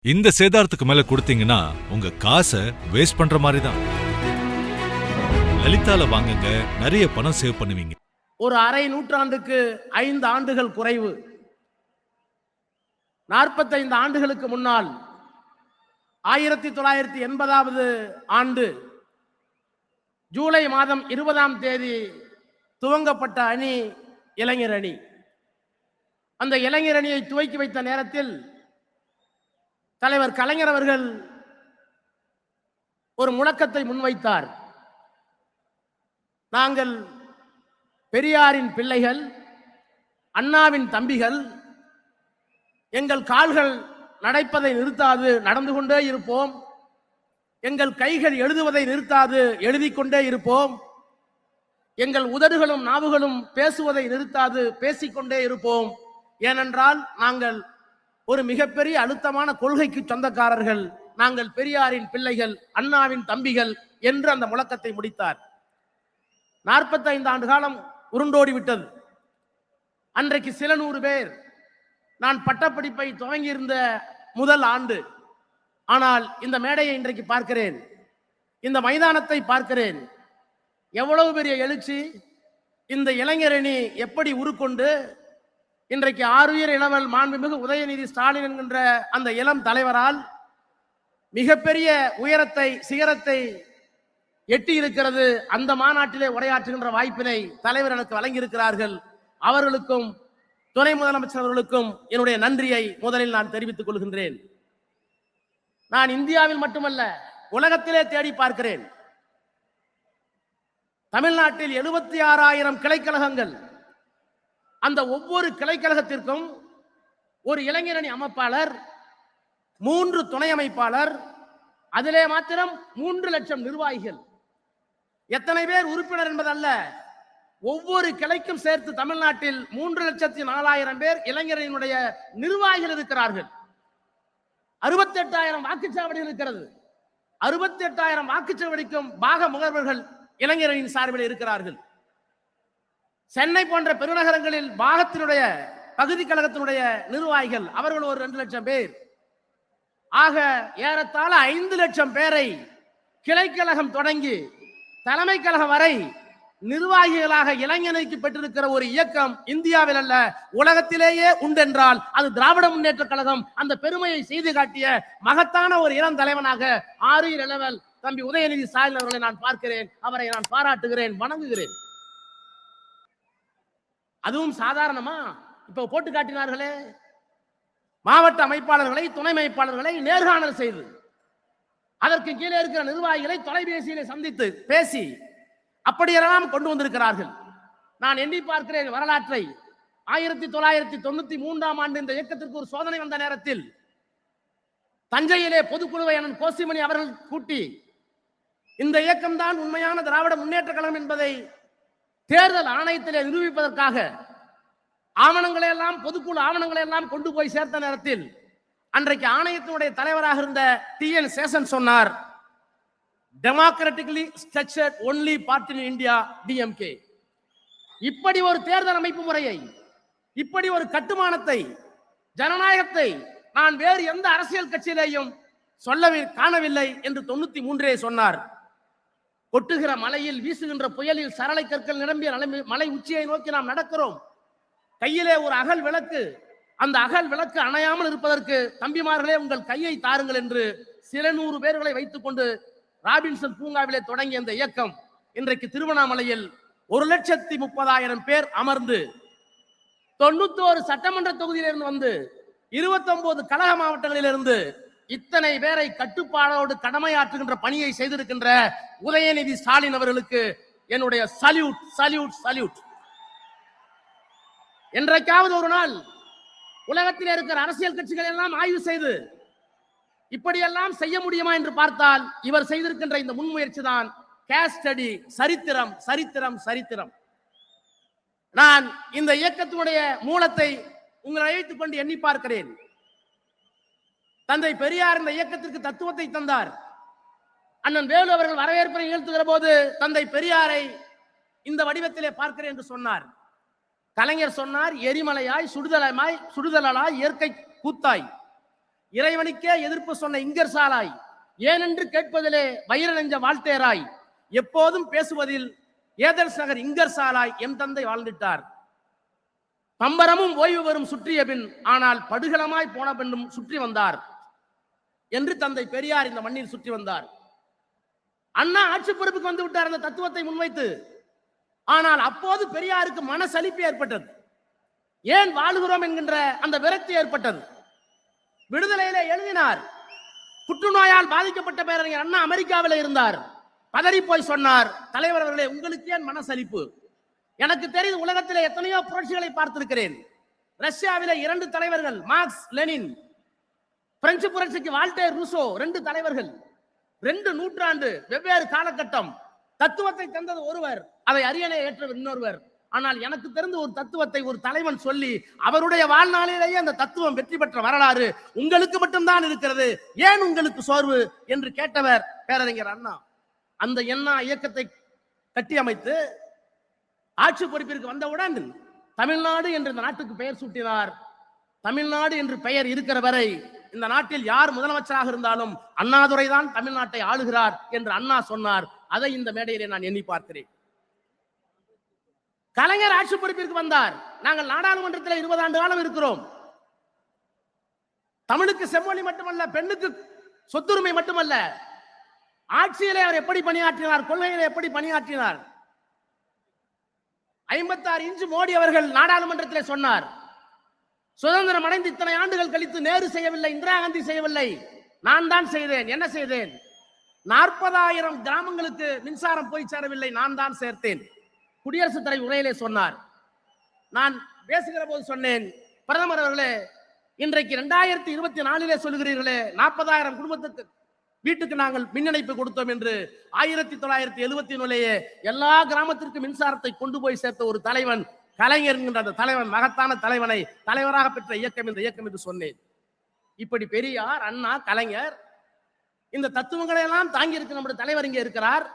இந்த சேதாரத்துக்கு மேல கொடுத்தீங்கன்னா உங்க காசை வேஸ்ட் பண்ற மாதிரி தான். லலிதால வாங்குங்க, நிறைய பணம் சேவ் பண்ணுவீங்க. ஒரு அரை நூற்றாண்டுக்கு 5 ஆண்டுகள் குறைவு. 45 ஆண்டுகளுக்கு முன்னால் 1980வது ஆண்டு ஜூலை மாதம் 20ஆம் தேதி துவங்கப்பட்ட அணி இளைஞர் அணி. அந்த இளைஞர் அணியை துவக்கி வைத்த நேரத்தில் தலைவர் கலைஞர் அவர்கள் ஒரு முழக்கத்தை முன்வைத்தார். நாங்கள் பெரியாரின் பிள்ளைகள், அண்ணாவின் தம்பிகள். எங்கள் கால்கள் நடப்பதை நிறுத்தாது, நடந்து கொண்டே இருப்போம். எங்கள் கைகள் எழுதுவதை நிறுத்தாது, எழுதிக் கொண்டே இருப்போம். எங்கள் உதடுகளும் நாவுகளும் பேசுவதை நிறுத்தாது, பேசிக்கொண்டே இருப்போம். ஏனென்றால் நாங்கள் ஒரு மிகப்பெரிய அழுத்தமான கொள்கைக்கு சொந்தக்காரர்கள். நாங்கள் பெரியாரின் பிள்ளைகள், அண்ணாவின் தம்பிகள் என்று அந்த முழக்கத்தை முடித்தார். 45 ஆண்டு காலம் உருண்டோடி விட்டது. அன்றைக்கு சில நூறு பேர். நான் பட்டப்படிப்பை துவங்கியிருந்த முதல் ஆண்டு. ஆனால் இந்த மேடையை இன்றைக்கு பார்க்கிறேன், இந்த மைதானத்தை பார்க்கிறேன். எவ்வளவு பெரிய எழுச்சி! இந்த இளைஞரணி எப்படி உருக்கொண்டு இன்றைக்கு ஆருயிர் இளவல் மாண்புமிகு உதயநிதி ஸ்டாலின் என்கின்ற அந்த இளம் தலைவரால் மிகப்பெரிய உயரத்தை, சிகரத்தை எட்டி இருக்கிறது. அந்த மாநாட்டிலே உரையாற்றுகின்ற வாய்ப்பினை தலைவர் எனக்கு வழங்கியிருக்கிறார்கள். அவர்களுக்கும் துணை முதலமைச்சர் அவர்களுக்கும் என்னுடைய நன்றியை முதலில் நான் தெரிவித்துக் கொள்கின்றேன். நான் இந்தியாவில் மட்டுமல்ல, உலகத்திலே தேடி பார்க்கிறேன். தமிழ்நாட்டில் 76,000 கிளைக்கழகங்கள். அந்த ஒவ்வொரு கிளைக்கழகத்திற்கும் ஒரு இளைஞரணி அமைப்பாளர், 3 துணை அமைப்பாளர், அதிலே மாத்திரம் 3 லட்சம் நிர்வாகிகள். எத்தனை பேர் உறுப்பினர் என்பதல்ல, ஒவ்வொரு கிளைக்கும் சேர்த்து தமிழ்நாட்டில் 3,04,000 பேர் இளைஞரணியினுடைய நிர்வாகிகள் இருக்கிறார்கள். 68,000 வாக்குச்சாவடிகள் இருக்கிறது. 68,000 வாக்குச்சாவடிக்கும் பாக முகவர்கள் இளைஞரணியின் சார்பில் இருக்கிறார்கள். சென்னை போன்ற பெருநகரங்களில் பாகத்தினுடைய பகுதி கழகத்தினுடைய நிர்வாகிகள் அவர்கள் ஒரு 2 லட்சம் பேர். ஆக ஏறத்தாழ 5 லட்சம் பேரை கிளைக்கழகம் தொடங்கி தலைமை கழகம் வரை நிர்வாகிகளாக இளைஞனுக்கு பெற்றிருக்கிற ஒரு இயக்கம் இந்தியாவில் அல்ல, உலகத்திலேயே உண்டென்றால் அது திராவிட முன்னேற்ற கழகம். அந்த பெருமையை செய்து காட்டிய மகத்தான ஒரு இளம் தலைவனாக ஆருயிர் இளவல் தம்பி உதயநிதி ஸ்டாலின் அவர்களை நான் பார்க்கிறேன். அவரை நான் பாராட்டுகிறேன், வணங்குகிறேன். அதுவும் சாதாரணமா இப்ப போட்டு காட்டினார்களே, மாவட்ட அமைப்பாளர்களை, துணை அமைப்பாளர்களை நேர்காணல் செய்து அதற்கு கீழே இருக்கிற நிர்வாகிகளை தொலைபேசியிலே சந்தித்து பேசி அப்படியெல்லாம் கொண்டு வந்திருக்கிறார்கள். நான் எண்ணி பார்க்கிறேன் வரலாற்றை. 1993ஆம் ஆண்டு இந்த இயக்கத்திற்கு ஒரு சோதனை வந்த நேரத்தில் தஞ்சையிலே பொதுக்குழுவை அண்ணன் கோசிமணி அவர்கள் கூட்டி இந்த இயக்கம்தான் உண்மையான திராவிட முன்னேற்ற கழகம் என்பதை தேர்தல் ஆணையத்திலே நிரூபிப்பதற்காக ஆவணங்களை எல்லாம், பொதுக்குழு ஆவணங்களை எல்லாம் கொண்டு போய் சேர்த்த நேரத்தில் அன்றைக்கு ஆணையத்தினுடைய தலைவராக இருந்த TN சேஷன் சொன்னார், democratically structured only party in India DMK. இப்படி ஒரு தேர்தல் அமைப்பு முறையை, இப்படி ஒரு கட்டுமானத்தை, ஜனநாயகத்தை நான் வேறு எந்த அரசியல் கட்சியிலேயும் காணவில்லை என்று 93 சொன்னார். கொட்டுகிற மலையில், வீசுகின்ற புயலில் சரளை கற்கள் நிரம்பிய மலை உச்சியை நோக்கி நாம் நடக்கிறோம். கையிலே ஒரு அகல் விளக்கு. அந்த அகல் விளக்கு அணையாமல் இருப்பதற்கு தம்பிமார்களே உங்கள் கையை தாருங்கள் என்று சில 100 பேர்களை வைத்துக் கொண்டு ராபின்சன் பூங்காவிலே தொடங்கிய இந்த இயக்கம் இன்றைக்கு திருவண்ணாமலையில் 1,30,000 பேர் அமர்ந்து 91 சட்டமன்ற தொகுதியிலிருந்து வந்து 29 கழக மாவட்டங்களிலிருந்து இத்தனை பேரை கட்டுப்பாடோடு கடமையாற்றுகின்ற பணியை செய்திருக்கின்ற உதயநிதி ஸ்டாலின் அவர்களுக்கு என்னுடைய சல்யூட், சல்யூட், சல்யூட். என்றைக்காவது ஒரு நாள் உலகத்தில் இருக்கிற அரசியல் கட்சிகள் எல்லாம் ஆய்வு செய்து இப்படியெல்லாம் செய்ய முடியுமா என்று பார்த்தால் இவர் செய்திருக்கின்ற இந்த முன்முயற்சி தான் கேஸ் ஸ்டடி. சரித்திரம், சரித்திரம், சரித்திரம். நான் இந்த இயக்கத்தினுடைய மூலத்தை உங்களை அழைத்துக் கொண்டு எண்ணி பார்க்கிறேன். தந்தை பெரியார் இந்த இயக்கத்திற்கு தத்துவத்தை தந்தார். அண்ணன் வேலு அவர்கள் வரவேற்பை நிகழ்த்துகிற போது தந்தை பெரியாரை இந்த வடிவத்திலே பார்க்கிறேன் என்று சொன்னார். கலைஞர் சொன்னார், எரிமலையாய் சுடுதலாய் இயற்கை கூத்தாய் இறைவனுக்கே எதிர்ப்பு சொன்ன இங்கர் சாலாய், ஏனென்று கேட்பதிலே வைர நெஞ்ச வாழ்த்தேராய், எப்போதும் பேசுவதில் ஏதென்ஸ் நகர் இங்கர் சாலாய் எம் தந்தை வாழ்ந்துட்டார். பம்பரமும் ஓய்வு வரும் சுற்றிய பின், ஆனால் படுகளமாய் போன பின்னும் சுற்றி வந்தார் என்று தந்தை பெரியார் இந்த மண்ணில் சுற்றி வந்தார். அண்ணா ஆட்சி பொறுப்புக்கு வந்து விட்டார் அந்த தத்துவத்தை முன்வைத்து. ஆனால் அப்போது பெரியாருக்கு மனசலிப்பு ஏற்பட்டது. ஏன் வாழுகிறோம் என்கின்ற அந்த விரக்தி ஏற்பட்டது. விடுதலையிலே எழுதினார். புற்றுநோயால் பாதிக்கப்பட்ட பேரறிஞர் அண்ணா அமெரிக்காவில் இருந்தார். பதறி போய் சொன்னார், தலைவர் அவர்களே, உங்களுக்கு ஏன் மனசலிப்பு? எனக்கு தெரியும், உலகத்திலே எத்தனையோ புரட்சிகளை பார்த்திருக்கிறேன். ரஷ்யாவிலே 2 தலைவர்கள், மார்க்ஸ் லெனின். பிரெஞ்சு புரட்சிக்கு வால்டேர் ரூசோ, 2 தலைவர்கள். 2 நூற்றாண்டு வெவ்வேறு காலகட்டம். தத்துவத்தை தந்தது ஒருவர், அதை அரியணை ஏற்றது இன்னொருவர். ஆனால் எனக்கு தெரிந்த ஒரு தத்துவத்தை ஒரு தலைவன் சொல்லி அவருடைய வாழ்நாளிலேயே அந்த தத்துவம் வெற்றி பெற்ற வரலாறு உங்களுக்கு மட்டும்தான் இருக்கிறது, ஏன் உங்களுக்கு சோர்வு என்று கேட்டவர் பேரறிஞர் அண்ணா. அந்த அண்ணா இயக்கத்தை கட்டியமைத்து ஆட்சி பொறுப்பிற்கு வந்தவுடன் தமிழ்நாடு என்று இந்த நாட்டுக்கு பெயர் சூட்டினார். தமிழ்நாடு என்று பெயர் இருக்கிற வரை இந்த நாட்டில் யார் முதலமைச்சராக இருந்தாலும் அண்ணாதுரை தான் தமிழ்நாட்டை ஆளுகிறார் என்று அண்ணா சொன்னார். அதை இந்த மேடையிலே நான் எண்ணி பார்க்கிறேன். கலைஞர் ஆட்சி பொறுப்பிற்கு வந்தார். நாங்கள் நாடாளுமன்றத்தில் 20 ஆண்டு காலம் இருக்கிறோம். தமிழுக்கு செம்மொழி மட்டுமல்ல, பெண்ணுக்கு சொத்துரிமை மட்டுமல்ல, ஆட்சியிலே அவர் எப்படி பணியாற்றினார், கொள்கையிலே எப்படி பணியாற்றினார். 56 இன்ச் மோடி அவர்கள் நாடாளுமன்றத்திலே சொன்னார், சுதந்திரம் அடைந்து இத்தனை ஆண்டுகள் கழித்து நேரு செய்யவில்லை, இந்திரா காந்தி செய்யவில்லை, நான் தான் செய்தேன். என்ன செய்தேன்? 40,000 கிராமங்களுக்கு மின்சாரம் போய் சேரவில்லை, நான் தான் சேர்த்தேன். குடியரசுத் தலைவர் உரையிலே சொன்னார். நான் பேசுகிற போது சொன்னேன், பிரதமர் அவர்களே, இன்றைக்கு 2024 சொல்லுகிறீர்களே 40,000 குடும்பத்துக்கு வீட்டுக்கு நாங்கள் மின் இணைப்பு கொடுத்தோம் என்று. 1974 எல்லா கிராமத்திற்கும் மின்சாரத்தை கொண்டு போய் சேர்த்த ஒரு தலைவன் கலைஞர் என்கின்ற அந்த தலைவன், மகத்தான தலைவனை தலைவராக பெற்ற இயக்கம் இந்த இயக்கம் என்று சொன்னேன். இப்படி பெரியார், அண்ணா, கலைஞர் இந்த தத்துவங்களை எல்லாம் தாங்கி இருக்க நம்முடைய தலைவர் இங்கே இருக்கிறார்.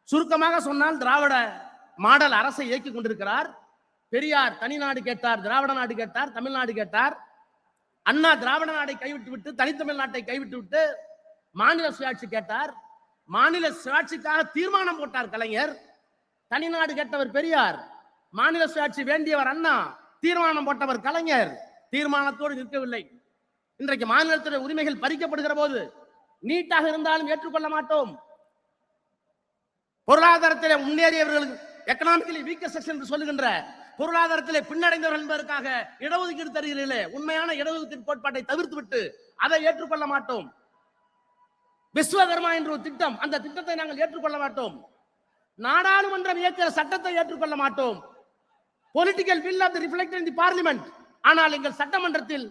சுருக்கமாக சொன்னால் திராவிட மாடல் அரசை இயக்கி கொண்டிருக்கிறார். பெரியார் தனி நாடு கேட்டார், திராவிட நாடு கேட்டார், தமிழ்நாடு கேட்டார். அண்ணா திராவிட நாடை கைவிட்டு விட்டு தனித்தமிழ் நாட்டை கைவிட்டு விட்டு மாநில சுயாட்சி கேட்டார். மாநில சுயாட்சிக்காக தீர்மானம் போட்டார் கலைஞர். தனிநாடு கேட்டவர் பெரியார், மாநில சுயாட்சி வேண்டியவர் அண்ணா, தீர்மானம் போட்டவர் கலைஞர். தீர்மானத்தோடு நிற்கவில்லை. இன்றைக்கு மாநிலத்தின் உரிமைகள் பறிக்கப்படுகிற போது நீட்டாக இருந்தாலும் ஏற்றுக்கொள்ள மாட்டோம். பொருளாதாரத்திலே முன்னேறியவர்களுக்கு எக்கனாமிக்கலி வீக்கர் செக்ஷன் என்று சொல்லுகின்ற பொருளாதாரத்திலே பின்னடைந்தவர்கள் என்பதற்காக இடஒதுக்கீடு தருகிறீர்களே, உண்மையான இடஒதுக்கீடு கோட்பாட்டை தவிர்த்து விட்டு அதை ஏற்றுக்கொள்ள மாட்டோம். விஸ்வகர்மா என்ற ஒரு திட்டம், அந்த திட்டத்தை நாங்கள் ஏற்றுக்கொள்ள மாட்டோம். நாடாளுமன்றம் இயக்கிற சட்டத்தை ஏற்றுக்கொள்ள மாட்டோம். Political will of the reflected in the parliament. ஆனால் எங்கள் சட்டமன்றத்தில்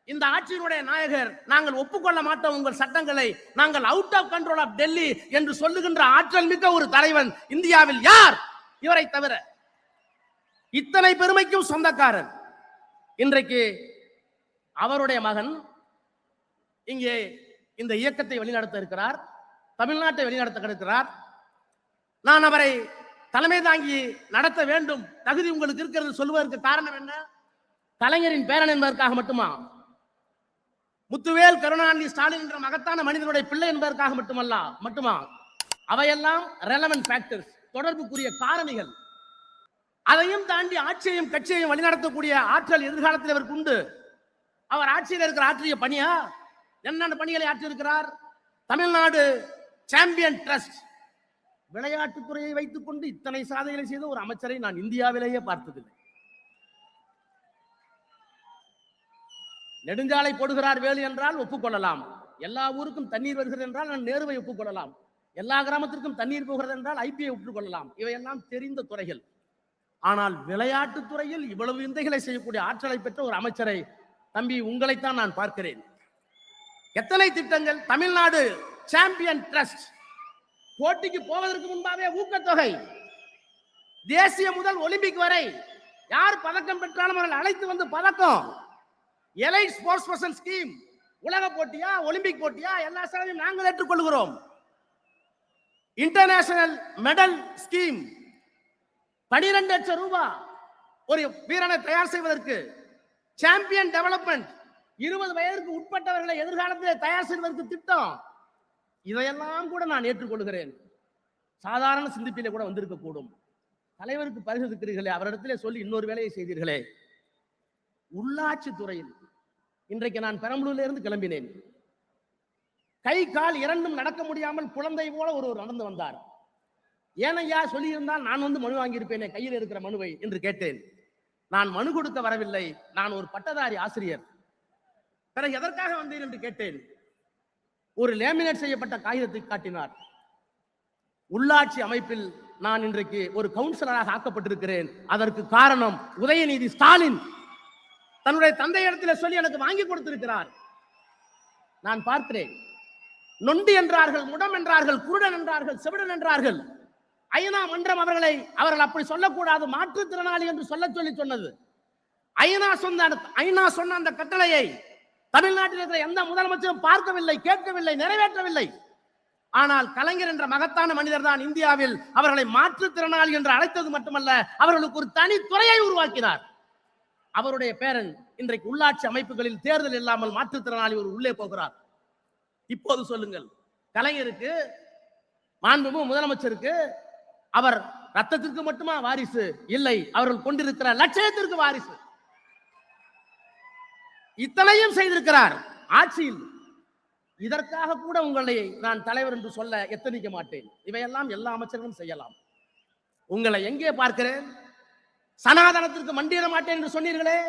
இந்த ஆட்சியினுடைய நாயகர், நாங்கள் ஒப்புக்கொள்ள மாட்டோம் உங்கள் சட்டங்களை, நாங்கள் out of control of Delhi என்று சொல்லுகின்ற ஆற்றல் மிக்க ஒரு தலைவன் இந்தியாவில் யார்? இவரை தவிர. இத்தனை பெருமைக்கும் சொந்தக்காரன். இன்றைக்கு அவருடைய மகன் இங்கே இந்த இயக்கத்தை வழிநடத்த இருக்கிறார், தமிழ்நாட்டை வழிநடத்த இருக்கிறார். நான் அவரை தலைமை தாங்கி நடத்த வேண்டும், தகுதி உங்களுக்கு இருக்கிறது சொல்வதற்கு காரணம் என்ன? கலைஞரின் பேரன் என்பதற்காக மட்டுமா? முத்துவேல் கருணாநிதி ஸ்டாலின் என்ற மகத்தான மனிதனுடைய பிள்ளை என்பதற்காக மட்டுமா? அவையெல்லாம் ரெலவென்ட் ஃபேக்டர்ஸ், தொடர்புக்குரிய காரணிகள். அதையும் தாண்டி ஆட்சியையும் கட்சியையும் வழிநடத்தக்கூடிய ஆற்றல் எதிர்காலத்தில் அவருக்கு உண்டு. அவர் ஆட்சியில் இருக்கிற ஆற்றிய பணியா? என்னென்ன பணிகளை ஆற்றியிருக்கிறார்? தமிழ்நாடு சாம்பியன் ட்ரஸ்ட், விளையாட்டுத்துறையை வைத்துக் கொண்டு இத்தனை சாதனைகளை செய்த ஒரு அமைச்சரை நான் இந்தியாவிலேயே பார்த்ததில்லை. நெடுஞ்சாலை போடுகிறார் வேலு என்றால் ஒப்புக்கொள்ளலாம். எல்லா ஊருக்கும் தண்ணீர் வருகிறது என்றால் நான் நேருவை ஒப்புக்கொள்ளலாம். எல்லா கிராமத்திற்கும் தண்ணீர் போகிறது என்றால் ஐபிஐ ஒப்புக்கொள்ளலாம். இவையெல்லாம் தெரிந்த துறைகள். ஆனால் விளையாட்டுத் துறையில் இவ்வளவு விந்தைகளை செய்யக்கூடிய ஆற்றலை பெற்ற ஒரு அமைச்சரை, தம்பி, உங்களைத்தான் நான் பார்க்கிறேன். எத்தனை திட்டங்கள்! தமிழ்நாடு சாம்பியன் ட்ரஸ்ட், போட்டிக்கு போவதற்கு முன்பாகவே ஊக்கத்தொகை, தேசிய முதல் ஒலிம்பிக் வரை யார் பதக்கம் பெற்றாலும் அவர்கள் அழைத்து வந்து பதக்கம். எலைட் ஸ்போர்ட்ஸ் பர்சன் ஸ்கீம், உலக போட்டியா ஒலிம்பிக் போட்டியா எல்லா செலவையும் நாங்கள் ஏற்றுக்கொள்கிறோம். இன்டர்நேஷனல் மெடல் ஸ்கீம், 12 லட்சம் ரூபாய் ஒரு வீரனை தயார் செய்வதற்கு. சாம்பியன் டெவலப்மெண்ட், 20 வயதிற்கு உட்பட்டவர்களை எதிர்காலத்திலே தயார் செய்வதற்கு திட்டம். இதையெல்லாம் கூட நான் ஏற்றுக்கொள்கிறேன். சாதாரண சிந்திப்பிலே கூட வந்திருக்க கூடும். தலைவருக்கு பரிசு இருக்கிறீர்களே, அவரிடத்திலே சொல்லி இன்னொரு வேலையை செய்தீர்களே. உள்ளாட்சி துறையில் இன்றைக்கு நான் பெரம்பலூர்ல இருந்து கிளம்பினேன். கை கால் இரண்டும் நடக்க முடியாமல் குழந்தை போல ஒருவர் நடந்து வந்தார். ஏனையா சொல்லியிருந்தால் நான் வந்து மனு வாங்கியிருப்பேனே, கையில் இருக்கிற மனுவை என்று கேட்டேன். நான் மனு கொடுக்க வரவில்லை, நான் ஒரு பட்டதாரி ஆசிரியர். பிறகு எதற்காக வந்தேன் என்று கேட்டேன். ஒரு லேமினேட் செய்யப்பட்ட காகிதத்தை காட்டினார். உள்ளாட்சி அமைப்பில் நான் இன்றைக்கு ஒரு கவுன்சிலராக ஆக்கப்பட்டிருக்கிறேன். அதற்கு காரணம் உதயநிதி ஸ்டாலின் தன்னுடைய தந்தையிடத்தில் சொல்லி எனக்கு வாங்கி கொடுத்திருக்கிறார். நான் பார்க்கிறேன். நொண்டி என்றார்கள், முடம் என்றார்கள், குருடன் என்றார்கள், செவிடன் என்றார்கள். ஐநா மன்றம் அவர்கள் அப்படி சொல்லக்கூடாது, மாற்றுத்திறனாளி என்று சொல்லி சொன்னது. ஐநா சொன்ன அந்த கட்டளையை தமிழ்நாட்டில் இருக்கிற எந்த முதலமைச்சரும் பார்க்கவில்லை, கேட்கவில்லை, நிறைவேற்றவில்லை. ஆனால் கலைஞர் என்ற மகத்தான மனிதர் தான் இந்தியாவில் அவர்களை மாற்றுத்திறனாளி என்று அழைத்தது மட்டுமல்ல, அவர்களுக்கு ஒரு தனி துறையை உருவாக்கினார். அவருடைய பேரன் இன்றைக்கு உள்ளாட்சி அமைப்புகளில் தேர்தல் இல்லாமல் மாற்றுத்திறனாளி ஒரு உள்ளே போகிறார். இப்போது சொல்லுங்கள், கலைஞருக்கு, மாண்புமிகு முதலமைச்சருக்கு அவர் ரத்தத்திற்கு மட்டுமா வாரிசு? இல்லை, அவர்கள் கொண்டிருக்கிற லட்சியத்திற்கு வாரிசு. இத்தனையும் செய்திருக்கிறார் ஆட்சியில். இதற்காக கூட உங்களை நான் தலைவர் என்று சொல்ல எத்தனிக்க மாட்டேன். இவையெல்லாம் எல்லா அமைச்சர்களும் செய்யலாம். உங்களை எங்கே பார்க்கிறேன்? சனாதனத்திற்கு மண்டியிட மாட்டேன் என்று சொன்னீர்களே.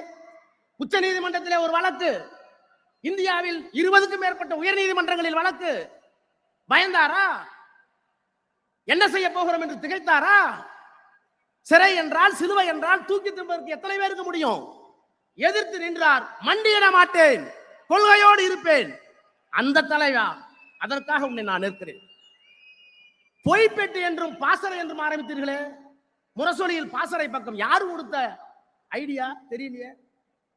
உச்ச நீதிமன்றத்திலே ஒரு வழக்கு, இந்தியாவில் 20க்கும் மேற்பட்ட உயர் நீதிமன்றங்களில் வழக்கு. பயந்தாரா? என்ன செய்ய போகிறோம் என்று திகைத்தாரா? சிறை என்றால், சிலுவை என்றால் தூக்கி திரும்பதற்கு எத்தனை பேருக்கு முடியும்? எதிர்த்து நின்றார். மண்டியிட மாட்டேன், கொள்கையோடு இருப்பேன். அந்த தலைவா, அதற்காக உன்னை நான் நிற்கிறேன். பொய்ப்பெட்டி என்றும் பாசறை என்றும் ஆரம்பித்தீர்களே. முரசொலியில் பாசறை பக்கம் யாரு கொடுத்த ஐடியா தெரியலையே.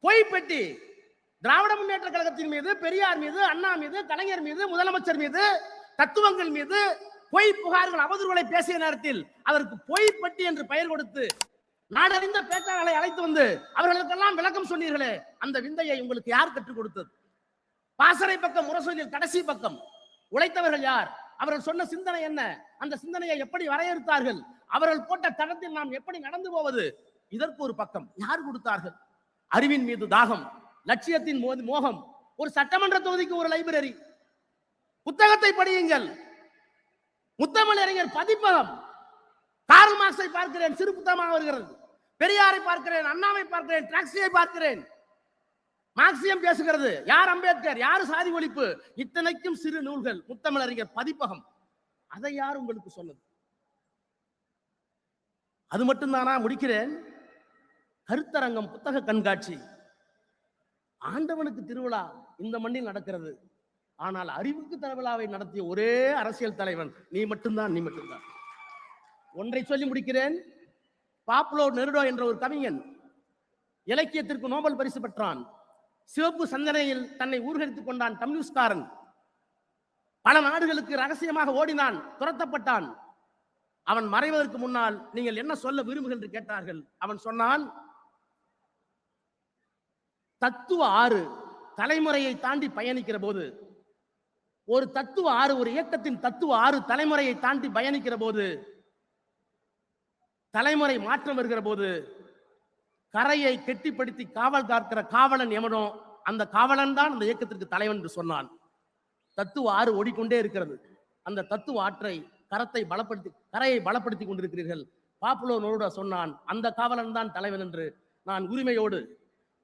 பொய்ப்பெட்டி திராவிட முன்னேற்ற கழகத்தின் மீது, பெரியார் மீது, அண்ணா மீது, கலைஞர் மீது, முதலமைச்சர் மீது, தத்துவங்கள் மீது பொய் புகார்கள், அவதூறுகளை பேசிய நேரத்தில் அதற்கு பொய்ப்பட்டி என்று பெயர் கொடுத்து நாடறிந்த பேச்சாளர்களை அழைத்து வந்து அவர்களுக்கெல்லாம் விளக்கம் சொன்னீர்களே. அந்த விந்தையை உங்களுக்கு யார் கற்றுக் கொடுத்தது? பாசறை பக்கம், முரசொலியில் கடைசி பக்கம் உழைத்தவர்கள் யார்? அவர்கள் சொன்ன சிந்தனை என்ன? அந்த சிந்தனையை எப்படி வரையறுத்தார்கள்? அவர்கள் போட்ட தடத்தில் நாம் எப்படி நடந்து போவது? இதற்கு ஒரு பக்கம் யார் கொடுத்தார்கள்? அறிவின் மீது தாகம், லட்சியத்தின் மோகம், ஒரு சட்டமன்ற தொகுதிக்கு ஒரு லைப்ரரி, புத்தகத்தை படியுங்கள். முத்தமிழ் அறிஞர் பதிப்பகம், கார்ல் மார்க்ஸை பார்க்கிறேன், சிறு புத்தகமாக வருகிறது. பெரியாரை பார்க்கிறேன், அண்ணாவை பார்க்கிறேன், டாக்ஸியை பார்க்கிறேன். மார்க்சியம் பேசுகிறது. யார் அம்பேத்கர், யார் சாதி ஒழிப்பு, இத்தனைக்கும் சிறு நூல்கள். முத்தமிழ் அறிஞர் பதிப்பகம், அதை யார் உங்களுக்கு சொன்னது? அது மட்டும்தானா? முடிக்கிறேன். கருத்தரங்கம், புத்தக கண்காட்சி, ஆண்டவனுக்கு திருவிழா இந்த மண்ணில் நடக்கிறது. ஆனால் அறிவுக்கு திருவிழாவை நடத்திய ஒரே அரசியல் தலைவன் நீ மட்டும்தான், நீ மட்டும்தான். ஒன்றை சொல்லி முடிக்கிறேன். பாப்லோ நெருடோ என்ற ஒரு கவிஞன் இலக்கியத்திற்கு நோபல் பரிசு பெற்றான். சிவப்பு சந்தனையில் தன்னை ஊர்கரித்துக் கொண்டான். கம்யூனிஸ்ட்காரன். பல நாடுகளுக்கு ரகசியமாக ஓடினான், துரத்தப்பட்டான். அவன் மறைவதற்கு முன்னால் நீங்கள் என்ன சொல்ல விரும்புகள் என்று கேட்டார்கள். அவன் சொன்னான், தத்துவ ஆறு தலைமுறையை தாண்டி பயணிக்கிற போது, ஒரு தத்துவ ஆறு, ஒரு இயக்கத்தின் தத்துவ ஆறு தலைமுறையை தாண்டி பயணிக்கிற போது, தலைமுறை மாற்றம் வருகிற போது, கரையை கெட்டிப்படுத்தி காவல் காக்கிற காவலன் எவனோ அந்த காவலன் தான் அந்த இயக்கத்திற்கு தலைவன் என்று சொன்னான். தத்துவ ஆறு ஓடிக்கொண்டே இருக்கிறது. அந்த தத்துவ ஆற்றை கரையை பலப்படுத்தி கொண்டிருக்கிறீர்கள். பாப்புலோ நெருடோ சொன்னான், அந்த காவலன் தான் தலைவன் என்று. நான்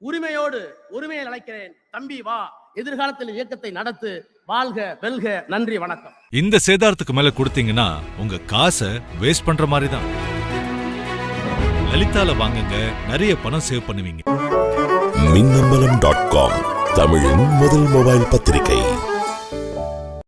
உரிமையை அழைக்கிறேன். தம்பி வா, எதிர்காலத்தில் இயக்கத்தை நடத்து. வாழ்க, வெல்க. நன்றி, வணக்கம். இந்த சேதாரத்துக்கு மேல கொடுத்தீங்கன்னா உங்க காசை வேஸ்ட் பண்ற மாதிரி தான். லலிதால வாங்குங்க, நிறைய பணம் சேவ் பண்ணுவீங்க. மின்னம்பலம்.com, தமிழின் முதல் மொபைல் பத்திரிகை.